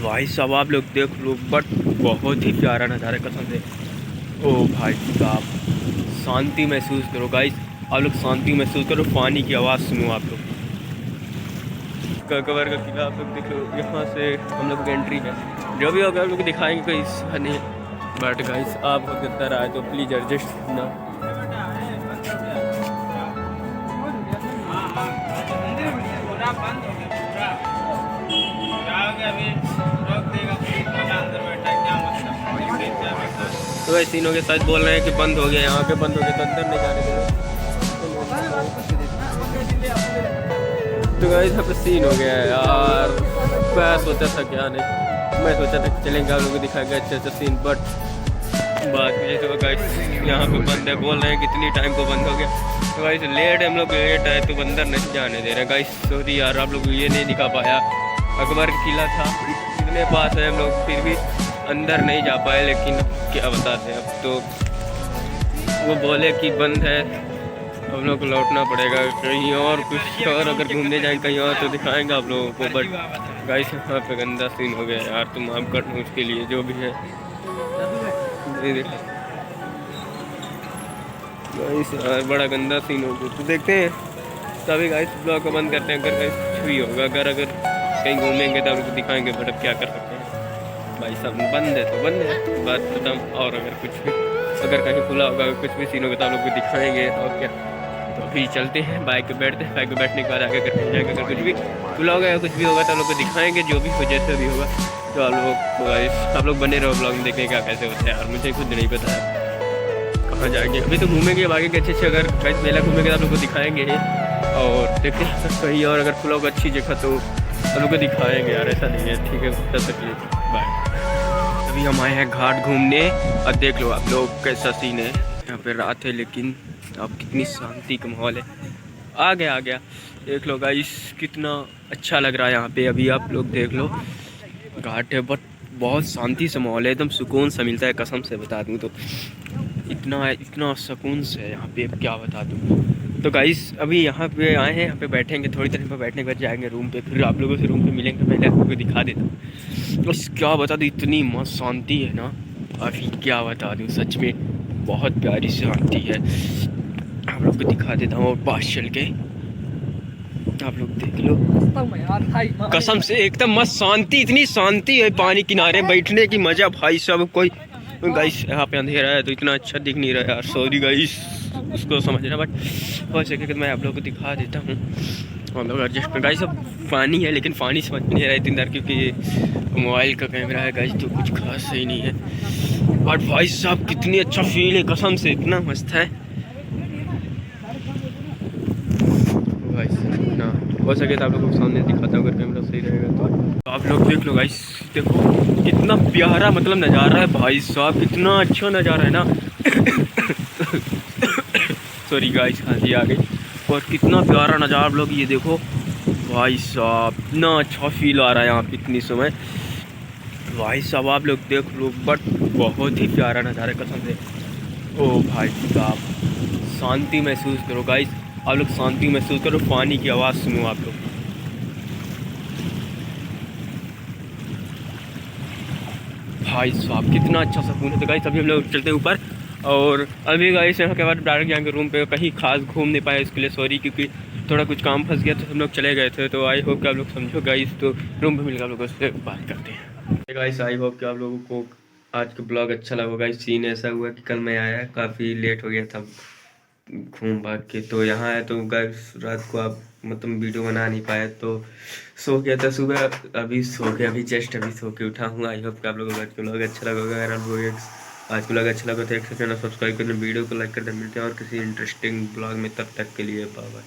भाई साहब आप लोग देख लो, बट बहुत ही प्यारा नज़ारा कसम से। ओ भाई साहब, शांति महसूस करो गाइस, आप लोग शांति महसूस करो, पानी की आवाज़ सुनो आप लोग। कवर का किला आप लोग देख लो, यहाँ से हम लोग की एंट्री है। जो भी होगा आप लोग दिखाएंगे, कोई इसका नहीं। बट गाइस आप अंदर आए तो प्लीज़ एडजस्ट करना। तो ऐसे तीनों के साथ बोल रहे हैं कि बंद हो गया, यहाँ के बंद हो गया तो अंदर नहीं जाने देंगे। तो गाइस यहाँ पे सीन हो गया है यार। मैं सोचा था क्या नहीं, मैं सोचा था कि चलेंगे आप लोगों को दिखाएंगे अच्छे अच्छे सीन, बट बात जैसे वो गाइस यहाँ पे बंद है, बोल रहे हैं कितनी टाइम को बंद हो गया। तो गाइस लेट है, हम लोग लेट आए तो अंदर नहीं जाने दे रहे गाइस। सॉरी यार, आप लोग ये नहीं दिखा पाया। अकबर किला था इतने पास है, हम लोग फिर भी अंदर नहीं जा पाए। लेकिन क्या बताते हैं, अब तो वो बोले कि बंद है, हम लोग को लौटना पड़ेगा कहीं और। कुछ और अगर घूमने जाएं कहीं और तो दिखाएंगे आप लोगों को। बट गाइस यहाँ पे गंदा सीन हो गया यार, तुम माफ कर दो उसके लिए, जो भी है। गाइस यार बड़ा गंदा सीन हो गया, तो देखते हैं तभी गाइस ब्लॉग को बंद करते हैं। अगर कुछ भी होगा, अगर कहीं घूमेंगे तो आपको दिखाएंगे, बट अब क्या कर सकते हैं भाई साहब, बंद है तो बंद है, बात खत्म। और अगर कुछ भी, अगर कहीं खुला होगा, कुछ भी सीन होगा तो आप लोग को दिखाएंगे। और क्या, तो अभी चलते हैं, बाइक पे बैठते हैं। बाइक पे बैठने के बाद आगे करते जाएंगे, अगर कुछ भी खुला होगा या कुछ भी होगा तो आप लोग को दिखाएंगे, जो भी हो जैसे भी होगा। तो आप लोग बने रहो ब्लॉग में, देखें क्या कैसे होता है यार, मुझे खुद नहीं पता है कहाँ जाएंगे। अभी तो घूमेंगे आगे के अच्छे, अगर कहीं मेला घूमेंगे तो आप लोग को दिखाएंगे। और देखते हैं कहीं और अगर खुला होगा अच्छी जगह तो आप लोग को दिखाएंगे यार, ऐसा नहीं है। ठीक है, तब तक लिए बाय। अभी हम आए हैं घाट घूमने, और देख लो आप लोग कैसा सीन है। यहाँ पे रात है लेकिन अब कितनी शांति का माहौल है। आ गया देख लो गाइस, कितना अच्छा लग रहा है यहाँ पे। अभी आप लोग देख लो, घाट है बट बहुत शांति से माहौल है, एकदम सुकून सा मिलता है। कसम से बता दूँ तो इतना सुकून से है यहाँ पे, क्या बता दूँ। तो गाइस अभी यहाँ पे आए हैं, यहाँ पे बैठेंगे, थोड़ी देर पे बैठने के बाद जाएंगे रूम पे, फिर आप लोगों से रूम पे मिलेंगे। पहले आप लोगों को दिखा देता हूँ, बस क्या बता दूँ, इतनी मस्त शांति है ना, अभी क्या बता दूँ, सच में बहुत प्यारी शांति है। आप लोग को दिखा देता हूँ और पास चल के, आप लोग देख लो। कसम से एकदम मस्त शांति, इतनी शांति है, पानी किनारे बैठने की मजा भाई साहब। कोई गाइस यहाँ पे अंधेरा है तो इतना अच्छा दिख नहीं रहा यार, सॉरी गाइस, उसको समझना। बट हो सके तो मैं आप लोगों को दिखा देता हूँ। हम लोग एडजस्ट गाइस, अब पानी है लेकिन पानी समझ में नहीं आ रहा है इतनी देर, क्योंकि मोबाइल का कैमरा है गाइस, तो कुछ खास सही नहीं है। बट भाई साहब कितनी अच्छा फील है, कसम से इतना मस्त है भाई ना। हो सके तो आप लोगों को सामने दिखाता हूँ, अगर कैमरा सही रहेगा तो। आप लोग देख लो गाइस, देखो कितना प्यारा मतलब नज़ारा है भाई साहब, कितना अच्छा नज़ारा है ना। सॉरी गाइस, खांसी आ गई। और कितना प्यारा नज़ारा, आप लोग ये देखो भाई साहब, इतना अच्छा फील आ रहा है यहाँ पे इतनी समय। भाई साहब आप लोग देख लो, बट बहुत ही प्यारा नज़ारा है कसम से। ओ भाई साहब, शांति महसूस करो गाइस, आप लोग शांति महसूस करो, पानी की आवाज़ सुनो आप लोग। भाई साहब कितना अच्छा सुकून है। तो गाइस अभी हम लोग चलते हैं ऊपर, और अभी गाइस यहाँ के बाद डायरेक्ट जाएंगे रूम पे। कहीं खास घूम नहीं पाए, इसके लिए सॉरी, क्योंकि थोड़ा कुछ काम फंस गया तो हम लोग चले गए थे। तो आई होप कि आप लोग समझो गाइस, तो रूम पे मिलकर आप लोगों से बात करते हैं। गाइस आई होप कि आप लोगों को आज का ब्लॉग अच्छा लगा। गाइस सीन ऐसा हुआ कि कल मैं आया, काफ़ी लेट हो गया था घूम भाग के, तो यहाँ आया तो गाइस रात को आप मतलब वीडियो बना नहीं पाया, तो सो गया था। सुबह अभी सो के, अभी जस्ट अभी सो के उठा हूँ। आई होप कि आप लोगों को आज का ब्लॉग अच्छा लगा होगा। अगर आप लोग आज का ब्लॉग अच्छा लगा तो एक चैनल सब्सक्राइब करना, वीडियो को लाइक करना। मिलते हैं और किसी इंटरेस्टिंग ब्लॉग में, तब तक के लिए बाय बाय।